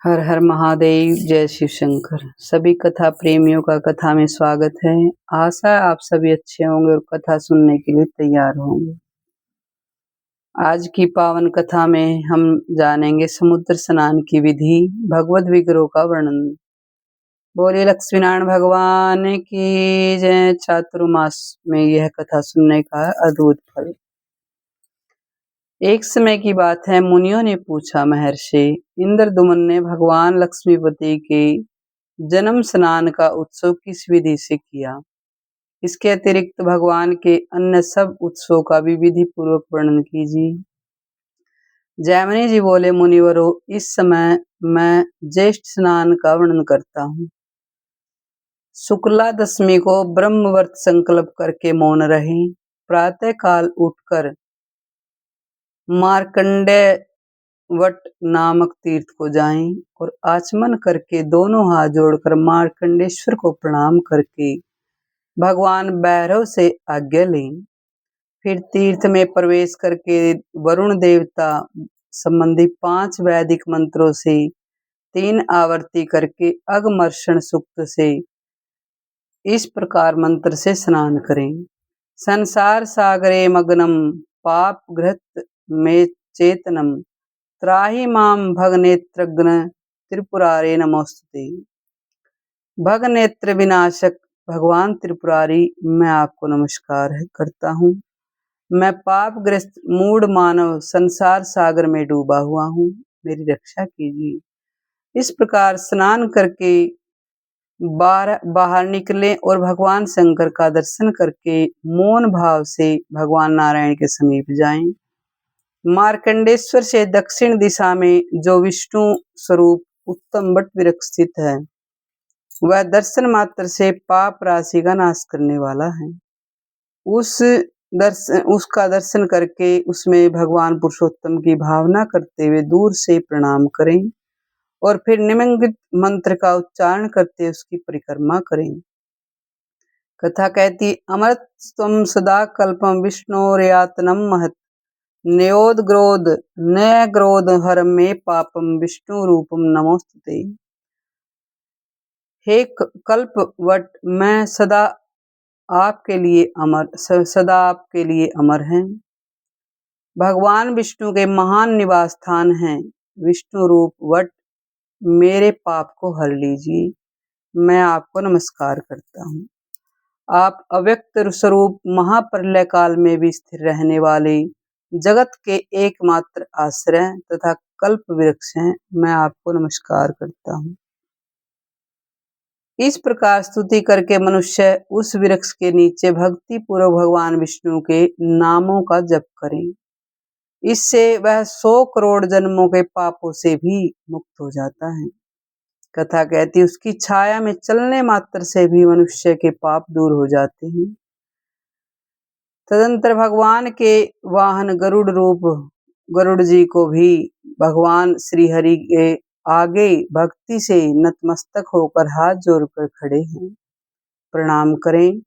हर हर महादेव, जय शिव शंकर। सभी कथा प्रेमियों का कथा में स्वागत है। आशा है आप सभी अच्छे होंगे और कथा सुनने के लिए तैयार होंगे। आज की पावन कथा में हम जानेंगे समुद्र स्नान की विधि, भगवत विग्रह का वर्णन। बोलिए लक्ष्मीनारायण भगवान की जय। चातुर्मास में यह कथा सुनने का अद्भुत फल। एक समय की बात है, मुनियों ने पूछा, महर्षि इंद्रदुमन ने भगवान लक्ष्मीपति के जन्म स्नान का उत्सव किस विधि से किया? इसके अतिरिक्त भगवान के अन्य सब उत्सवों का भी विधि पूर्वक वर्णन कीजिए। जैमिनी जी बोले, मुनिवरों, इस समय मैं ज्येष्ठ स्नान का वर्णन करता हूँ। शुक्ला दशमी को ब्रह्मवर्त संकल्प करके मौन रहे, प्रातः काल उठकर मार्कंडेय वट नामक तीर्थ को जाएं और आचमन करके दोनों हाथ जोड़कर मार्कंडेश्वर को प्रणाम करके भगवान भैरव से आज्ञा लें। फिर तीर्थ में प्रवेश करके वरुण देवता संबंधी 5 वैदिक मंत्रों से 3 आवर्ती करके अगमर्षण सूक्त से इस प्रकार मंत्र से स्नान करें। संसार सागरे मग्नम पाप घृत में चेतनम त्राहि माम भगनेत्रघ्न त्रिपुरारे नमोस्तुते। भगनेत्र विनाशक भगवान त्रिपुरारी, मैं आपको नमस्कार करता हूँ। मैं पापग्रस्त मूढ़ मानव संसार सागर में डूबा हुआ हूँ, मेरी रक्षा कीजिए। इस प्रकार स्नान करके बाहर निकले और भगवान शंकर का दर्शन करके मौन भाव से भगवान नारायण के समीप जाएं। मार्कंडेश्वर से दक्षिण दिशा में जो विष्णु स्वरूप उत्तम वट वृक्ष स्थित है, वह दर्शन मात्र से पाप राशि का नाश करने वाला है। उसका दर्शन करके उसमें भगवान पुरुषोत्तम की भावना करते हुए दूर से प्रणाम करें और फिर निम्नलिखित मंत्र का उच्चारण करते उसकी परिक्रमा करें। कथा कहती, अमृतत्वं सदा कल्पम विष्णोर्यातनम महत् न्योदग्रोध नग्रोध हर में पापम विष्णु रूपम नमोस्तुते। हे कल्पवट, मैं सदा आपके लिए अमर हैं। भगवान विष्णु के महान निवास स्थान हैं। विष्णु रूप वट मेरे पाप को हर लीजिए, मैं आपको नमस्कार करता हूँ। आप अव्यक्त स्वरूप महाप्रलय काल में भी स्थिर रहने वाले जगत के एकमात्र आश्रय तथा कल्प वृक्ष हैं, मैं आपको नमस्कार करता हूँ। इस प्रकार स्तुति करके मनुष्य उस वृक्ष के नीचे भक्ति पूर्वक भगवान विष्णु के नामों का जप करें। इससे वह 100 करोड़ जन्मों के पापों से भी मुक्त हो जाता है। कथा कहती, उसकी छाया में चलने मात्र से भी मनुष्य के पाप दूर हो जाते हैं। तदंतर भगवान के वाहन गरुड़ रूप गरुड़ जी को भी भगवान श्री हरि के आगे भक्ति से नतमस्तक होकर हाथ जोड़कर खड़े हैं, प्रणाम करें।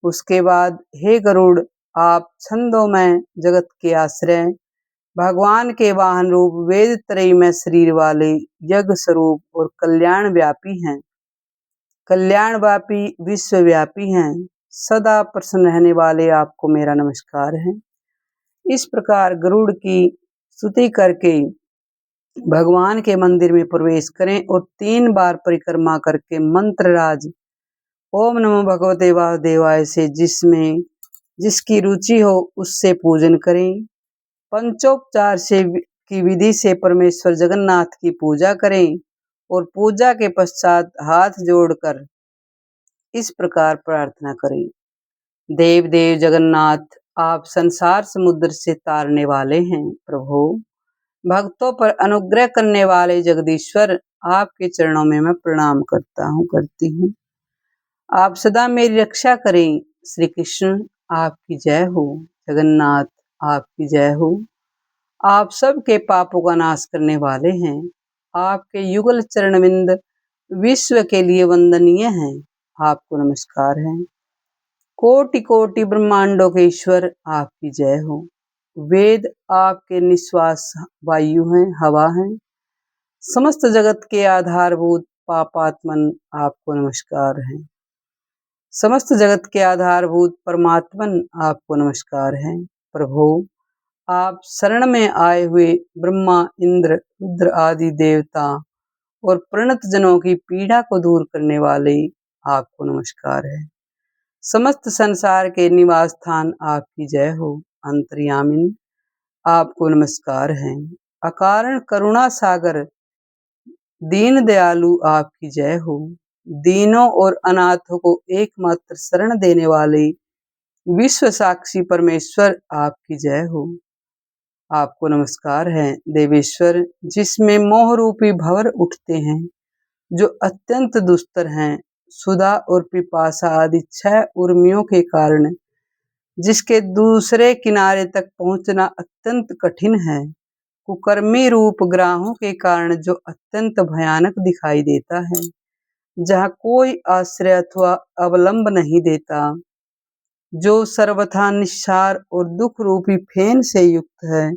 उसके बाद, हे गरुड़, आप छंदोमय जगत के आश्रय भगवान के वाहन रूप वेद त्रयी में शरीर वाले यज्ञ स्वरूप और कल्याण व्यापी हैं, कल्याणव्यापी विश्वव्यापी हैं, सदा प्रसन्न रहने वाले आपको मेरा नमस्कार है। इस प्रकार गरुड़ की स्तुति करके भगवान के मंदिर में प्रवेश करें और 3 बार परिक्रमा करके मंत्रराज ओम नमो भगवते वासुदेवाय से जिसकी रुचि हो उससे पूजन करें। पंचोपचार से की विधि से परमेश्वर जगन्नाथ की पूजा करें और पूजा के पश्चात हाथ जोड़कर इस प्रकार प्रार्थना करें, देव देव जगन्नाथ, आप संसार समुद्र से तारने वाले हैं। प्रभु, भक्तों पर अनुग्रह करने वाले जगदीश्वर, आपके चरणों में मैं प्रणाम करती हूँ। आप सदा मेरी रक्षा करें। श्री कृष्ण, आपकी जय हो। जगन्नाथ, आपकी जय हो। आप सबके पापों का नाश करने वाले हैं। आपके युगल चरणविंद विश्व के लिए वंदनीय हैं, आपको नमस्कार है। कोटि कोटि ब्रह्मांडों के ईश्वर, आपकी जय हो। वेद आपके निश्वास वायु हैं, हवा हैं। समस्त जगत के आधारभूत पापात्मन आपको नमस्कार है। समस्त जगत के आधारभूत परमात्मन आपको नमस्कार है। प्रभु, आप शरण में आए हुए ब्रह्मा, इंद्र, रुद्र आदि देवता और प्रणत जनों की पीड़ा को दूर करने वाले आपको नमस्कार है। समस्त संसार के निवास स्थान आपकी जय हो। अंतर्यामिन आपको नमस्कार है। अकारण करुणा सागर दीन दयालु आपकी जय हो। दीनों और अनाथों को एकमात्र शरण देने वाले विश्व साक्षी परमेश्वर आपकी जय हो। आपको नमस्कार है। देवेश्वर, जिसमें मोह रूपी भंवर उठते हैं, जो अत्यंत दुस्तर हैं, सुधा और पिपासा आदि 6 उर्मियों के कारण जिसके दूसरे किनारे तक पहुंचना अत्यंत कठिन है, कुकर्मी रूप ग्राहों के कारण जो अत्यंत भयानक दिखाई देता है, जहाँ कोई आश्रय अथवा अवलंब नहीं देता, जो सर्वथा निस्सार और दुख रूपी फेन से युक्त है,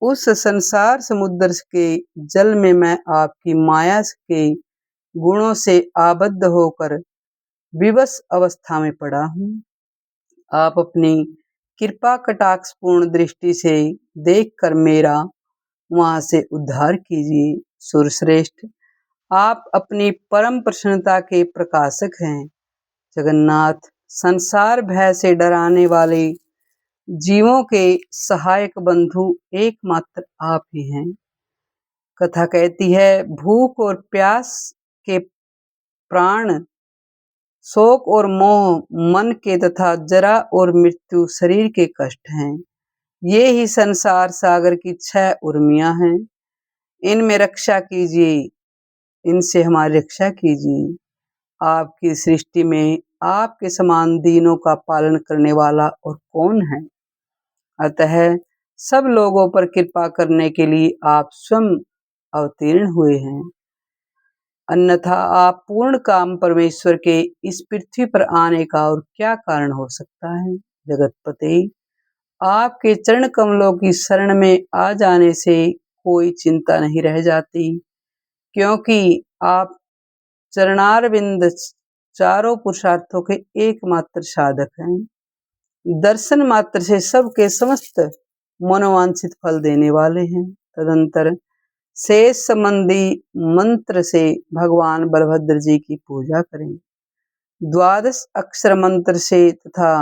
उस संसार समुद्र के जल में मैं आपकी माया के गुणों से आबद्ध होकर विवश अवस्था में पड़ा हूँ। आप अपनी कृपा कटाक्षपूर्ण दृष्टि से देखकर मेरा वहां से उद्धार कीजिए। सुरश्रेष्ठ, आप अपनी परम प्रसन्नता के प्रकाशक हैं। जगन्नाथ, संसार भय से डराने वाले जीवों के सहायक बंधु एकमात्र आप ही हैं। कथा कहती है, भूख और प्यास के प्राण, शोक और मोह मन के तथा जरा और मृत्यु शरीर के कष्ट हैं। ये ही संसार सागर की 6 उर्मियां हैं। इनमें रक्षा कीजिए, इनसे हमारी रक्षा कीजिए। आपकी सृष्टि में आपके समान दीनों का पालन करने वाला और कौन है? अतः सब लोगों पर कृपा करने के लिए आप स्वयं अवतीर्ण हुए हैं। अन्यथा आप पूर्ण काम परमेश्वर के इस पृथ्वी पर आने का और क्या कारण हो सकता है? जगतपते, आपके चरण कमलों की शरण में आ जाने से कोई चिंता नहीं रह जाती, क्योंकि आप चरणारविंद चारों पुरुषार्थों के एकमात्र साधक हैं। दर्शन मात्र से सबके समस्त मनोवांछित फल देने वाले हैं। तदंतर शेष संबंधी मंत्र से भगवान बलभद्र जी की पूजा करें। 12 अक्षर मंत्र से तथा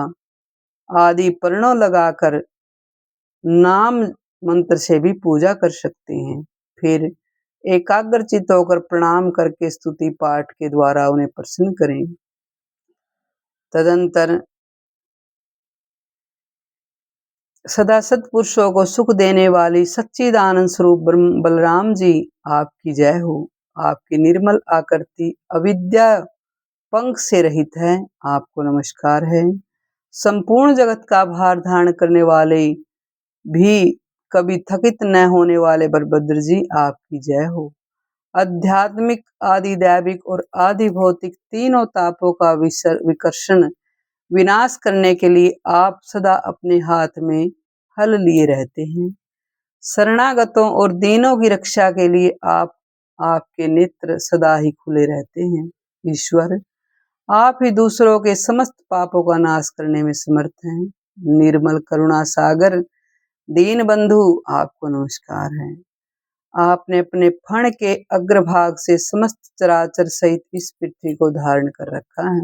आदि पर्णों लगाकर नाम मंत्र से भी पूजा कर सकते हैं। फिर एकाग्रचित होकर प्रणाम करके स्तुति पाठ के द्वारा उन्हें प्रसन्न करें। तदंतर सदा सत्पुरुषों को सुख देने वाली सच्चिदानंद स्वरूप बलराम जी आपकी जय हो। आपकी निर्मल आकृति अविद्या पंख से रहित है, आपको नमस्कार है। संपूर्ण जगत का भार धारण करने वाले भी कभी थकित न होने वाले बलभद्र जी आपकी जय हो। आध्यात्मिक, आदि दैविक और आदि भौतिक तीनों तापों का विकर्षण विनाश करने के लिए आप सदा अपने हाथ में हल लिए रहते हैं। शरणागतों और दीनों की रक्षा के लिए आपके नेत्र सदा ही खुले रहते हैं। ईश्वर, आप ही दूसरों के समस्त पापों का नाश करने में समर्थ हैं। निर्मल करुणा सागर दीन बंधु आपको नमस्कार है। आपने अपने फण के अग्रभाग से समस्त चराचर सहित इस पृथ्वी को धारण कर रखा है।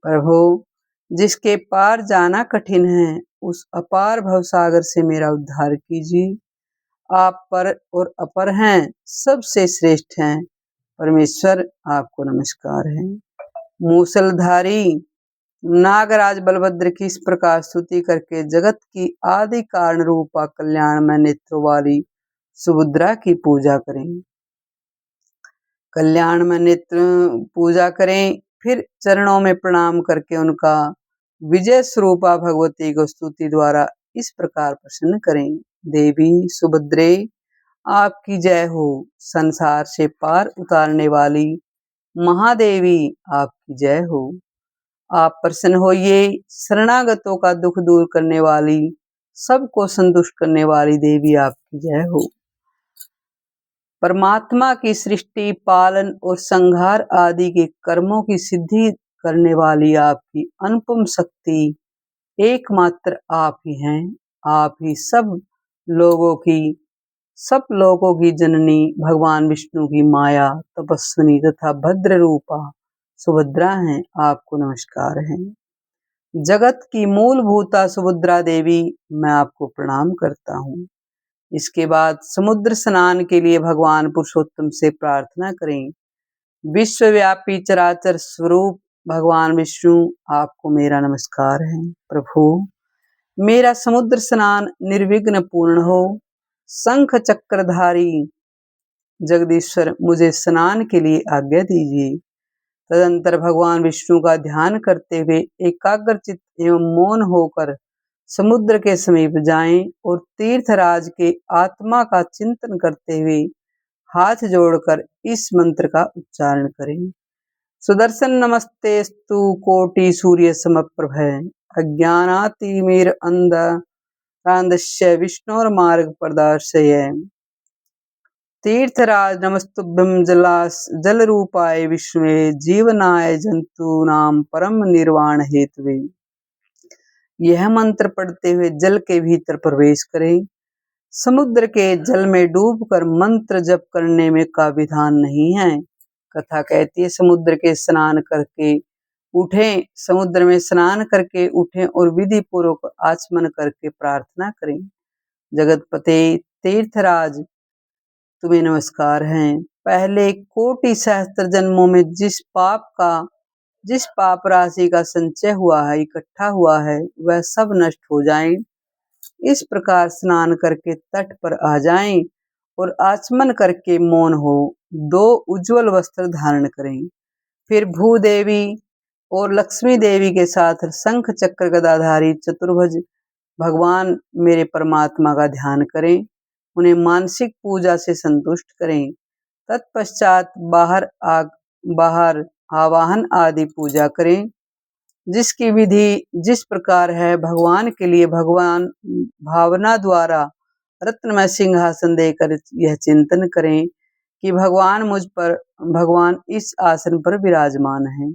प्रभु, जिसके पार जाना कठिन है, उस अपार भवसागर से मेरा उद्धार कीजिए। आप पर और अपर हैं, सबसे श्रेष्ठ हैं। परमेश्वर, आपको नमस्कार है। मूसलधारी नागराज बलभद्र की इस प्रकार स्तुति करके जगत की आदि कारण रूपा कल्याणमय नेत्रों वाली सुभद्रा की पूजा करें। कल्याणमय नेत्र पूजा करें, फिर चरणों में प्रणाम करके उनका विजय स्वरूपा भगवती को स्तुति द्वारा इस प्रकार प्रसन्न करें। देवी सुभद्रे, आपकी जय हो। संसार से पार उतारने वाली महादेवी, आपकी जय हो। आप प्रसन्न होइए। शरणागतों का दुख दूर करने वाली, सबको संतुष्ट करने वाली देवी, आपकी जय हो। परमात्मा की सृष्टि, पालन और संहार आदि के कर्मों की सिद्धि करने वाली आपकी अनुपम शक्ति एकमात्र आप ही हैं। आप ही सब लोगों की जननी, भगवान विष्णु की माया, तपस्विनी तथा भद्र रूपा सुभद्रा हैं। आपको नमस्कार है। जगत की मूलभूता सुभद्रा देवी, मैं आपको प्रणाम करता हूँ। इसके बाद समुद्र स्नान के लिए भगवान पुरुषोत्तम से प्रार्थना करें। विश्वव्यापी चराचर स्वरूप भगवान विष्णु, आपको मेरा नमस्कार है। प्रभु, मेरा समुद्र स्नान निर्विघ्न पूर्ण हो। शंख चक्रधारी जगदीश्वर, मुझे स्नान के लिए आज्ञा दीजिए। तदंतर भगवान विष्णु का ध्यान करते हुए एकाग्रचित्त एवं मौन होकर समुद्र के समीप जाएं और तीर्थराज के आत्मा का चिंतन करते हुए हाथ जोड़कर इस मंत्र का उच्चारण करें। सुदर्शन नमस्तेस्तु कोटि सूर्य समप्रभ, अज्ञानातिमिर अंधरांधस्य विष्णोर्मार्ग प्रदर्शय। तीर्थराज नमस्तुभ्यं जल रूपाय विष्णुवे, जीवनाय जंतूनाम परम निर्वाण हेतुवे। यह मंत्र पढ़ते हुए जल के भीतर प्रवेश करें। समुद्र के जल में डूबकर मंत्र जप करने में का विधान नहीं है। कथा कहती है, समुद्र में स्नान करके उठें और विधि पूर्वक आचमन करके प्रार्थना करें। जगतपते तीर्थराज, तुम्हें नमस्कार है। पहले कोटि सहस्त्र जन्मों में जिस पाप राशि का संचय हुआ है, इकट्ठा हुआ है, वह सब नष्ट हो जाएं। इस प्रकार स्नान करके तट पर आ जाएं और आचमन करके मौन हो 2 उज्जवल वस्त्र धारण करें। फिर भूदेवी और लक्ष्मी देवी के साथ शंख चक्र गदाधारी चतुर्भुज भगवान मेरे परमात्मा का ध्यान करें। उन्हें मानसिक पूजा से संतुष्ट करें। तत्पश्चात बाहर आवाहन आदि पूजा करें, जिसकी विधि जिस प्रकार है भगवान के लिए भगवान भावना द्वारा रत्नमय सिंहासन देकर यह चिंतन करें कि भगवान इस आसन पर विराजमान हैं।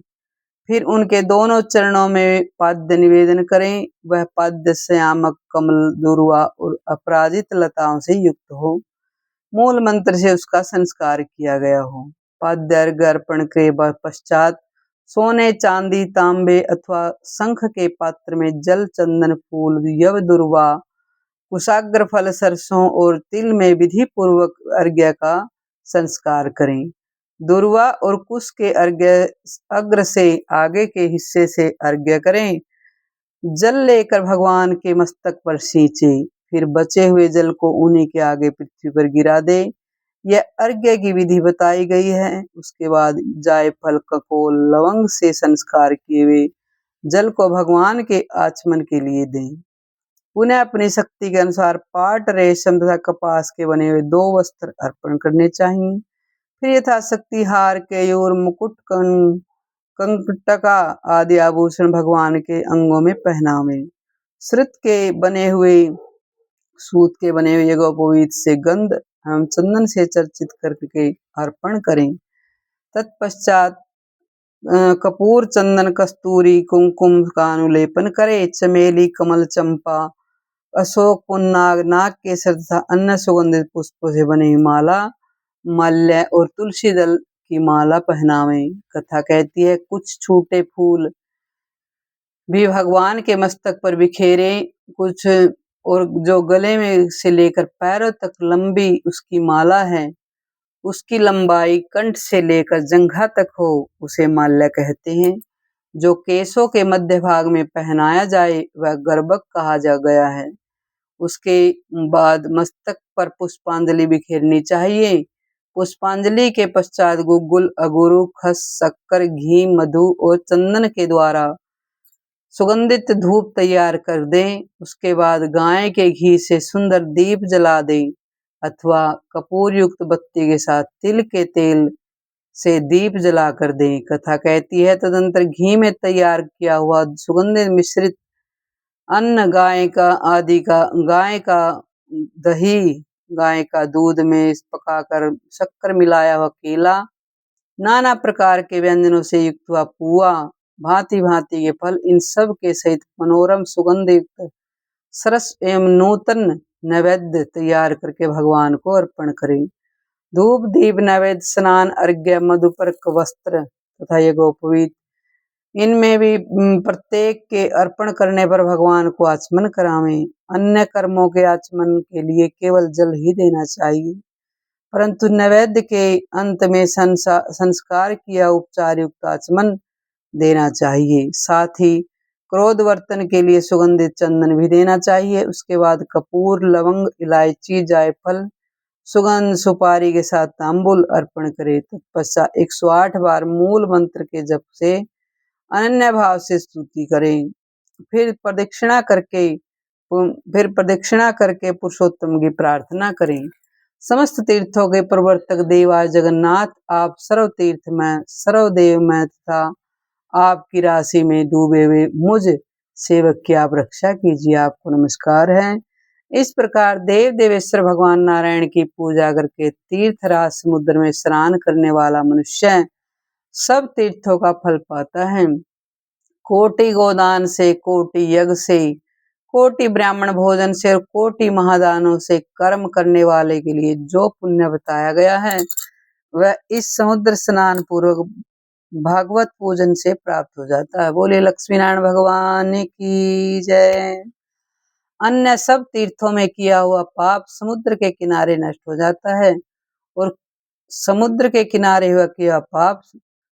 फिर उनके दोनों चरणों में पाद्य निवेदन करें। वह पाद्य श्यामक कमल, दुर्वा और अपराजित लताओं से युक्त हो। मूल मंत्र से उसका संस्कार किया गया हो। पाद्य अर्घ्य अर्पण के पश्चात सोने, चांदी, तांबे अथवा शंख के पात्र में जल, चंदन, फूल, यव, दुर्वा, कुशाग्र फल, सरसों और तिल में विधि पूर्वक अर्घ्य का संस्कार करें। दुर्वा और कुश के अग्र से आगे के हिस्से से अर्घ्य करें। जल लेकर भगवान के मस्तक पर सींचे, फिर बचे हुए जल को उन्हीं के आगे पृथ्वी पर गिरा दे। यह अर्घ्य की विधि बताई गई है। उसके बाद जायफल, ककोल, लवंग से संस्कार किए हुए जल को भगवान के आचमन के लिए दें। पुनः अपनी शक्ति के अनुसार पाट, रेशम तथा कपास के बने हुए 2 वस्त्र अर्पण करने चाहिए। फिर यथाशक्ति हार, केयूर, मुकुट, कंकटका आदि आभूषण भगवान के अंगों में पहनावें। सूत के बने हुए यज्ञोपवीत से गंध एवं चंदन से चर्चित करके अर्पण करें। तत्पश्चात कपूर, चंदन, कस्तूरी, कुमकुम का अनुलेपन करें। चमेली, कमल, चंपा, अशोक, पुन्नाग, नाग केसर तथा अन्य सुगंधित पुष्पों से बनी माला, माल्य और तुलसी दल की माला पहनावें। कथा कहती है, कुछ छूटे फूल भी भगवान के मस्तक पर बिखेरें। कुछ और जो गले में से लेकर पैरों तक लंबी उसकी माला है, उसकी लंबाई कंठ से लेकर जंघा तक हो, उसे माल्य कहते हैं। जो केशों के मध्य भाग में पहनाया जाए वह गर्भक कहा जा गया है। उसके बाद मस्तक पर पुष्पांजलि बिखेरनी चाहिए। पुष्पांजलि के पश्चात गुग्गुल, अगुरु, खस, शक्कर, घी, मधु और चंदन के द्वारा सुगंधित धूप तैयार कर दें। उसके बाद गाय के घी से सुंदर दीप जला दें अथवा कपूर युक्त बत्ती के साथ तिल के तेल से दीप जला कर दें। कथा कहती है, तदंतर घी में तैयार किया हुआ सुगंधित मिश्रित अन्न, गाय का दही गाय का दूध में पकाकर शक्कर मिलाया हुआ केला, नाना प्रकार के व्यंजनों से युक्त हुआ पुआ, भांति भांति के फल, इन सब के सहित मनोरम सुगंध युक्त सरस एवं नूतन नैवेद्य तैयार करके भगवान को अर्पण करें। धूप दीप नैवेद्य स्नान अर्घ्य मधुपर्क वस्त्र तथा यज्ञोपवीत, इनमें भी प्रत्येक के अर्पण करने पर भगवान को आचमन करावें। अन्य कर्मों के आचमन के लिए केवल जल ही देना चाहिए, परंतु नैवेद्य के अंत में संस्कार किया उपचार युक्त आचमन देना चाहिए। साथ ही क्रोध वर्तन के लिए सुगंधित चंदन भी देना चाहिए। उसके बाद कपूर, लवंग, इलायची, जायफल, सुगंध सुपारी के साथ तांबुल अर्पण करे। तत्पश्चात 108 बार मूल मंत्र के जप से अनन्य भाव से स्तुति करें। फिर प्रदक्षिणा करके पुरुषोत्तम की प्रार्थना करें। समस्त तीर्थों के प्रवर्तक देवा जगन्नाथ, आप सर्वतीर्थमय सर्वदेवमय तथा आपकी राशि में डूबे हुए मुझ सेवक की आप रक्षा कीजिए, आपको नमस्कार है। इस प्रकार देव देवेश्वर भगवान नारायण की पूजा करके तीर्थराज समुद्र में स्नान करने वाला मनुष्य सब तीर्थों का फल पाता है। कोटि गोदान से, कोटि यज्ञ से, कोटि ब्राह्मण भोजन से और कोटि महादानों से कर्म करने वाले के लिए जो पुण्य बताया गया है वह इस समुद्र स्नान पूर्वक भागवत पूजन से प्राप्त हो जाता है। बोले लक्ष्मी नारायण भगवान की जय। अन्य सब तीर्थों में किया हुआ पाप समुद्र के किनारे नष्ट हो जाता है और समुद्र के किनारे हुआ किया पाप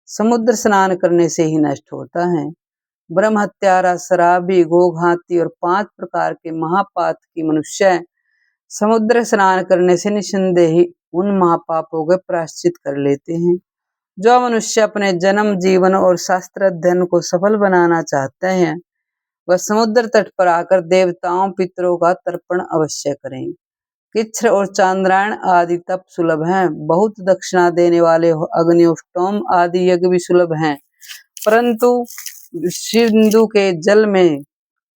समुद्र स्नान करने से ही नष्ट होता है। ब्रह्म हत्यारा, शराबी, गोघाती और 5 प्रकार के महापात की मनुष्य समुद्र स्नान करने से निसंदेह ही उन महापापों के प्रायश्चित कर लेते हैं। जो मनुष्य अपने जन्म, जीवन और शास्त्र अध्ययन को सफल बनाना चाहते हैं वह समुद्र तट पर आकर देवताओं पितरों का तर्पण अवश्य करें। किच्छ और चांद्रायण आदि तप सुलभ हैं। बहुत दक्षिणा देने वाले अग्निष्टोम आदि यज्ञ भी सुलभ हैं, परंतु सिंधु के जल में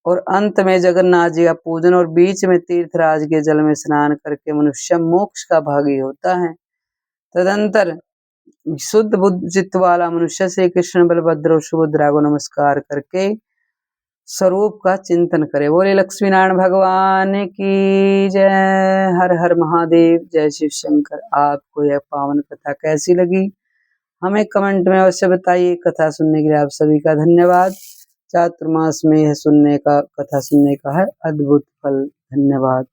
और अंत में जगन्नाथ जी का पूजन और बीच में तीर्थराज के जल में स्नान करके मनुष्य मोक्ष का भागी होता है। तदंतर शुद्ध बुद्ध चित्त वाला मनुष्य श्री कृष्ण, बलभद्र और सुभद्रा को नमस्कार करके स्वरूप का चिंतन करे। बोले लक्ष्मी नारायण भगवान की जय। हर हर महादेव, जय शिव शंकर। आपको यह पावन कथा कैसी लगी हमें कमेंट में अवश्य बताइए। कथा सुनने के लिए आप सभी का धन्यवाद। चातुर्मास में यह कथा सुनने का है अद्भुत फल। धन्यवाद।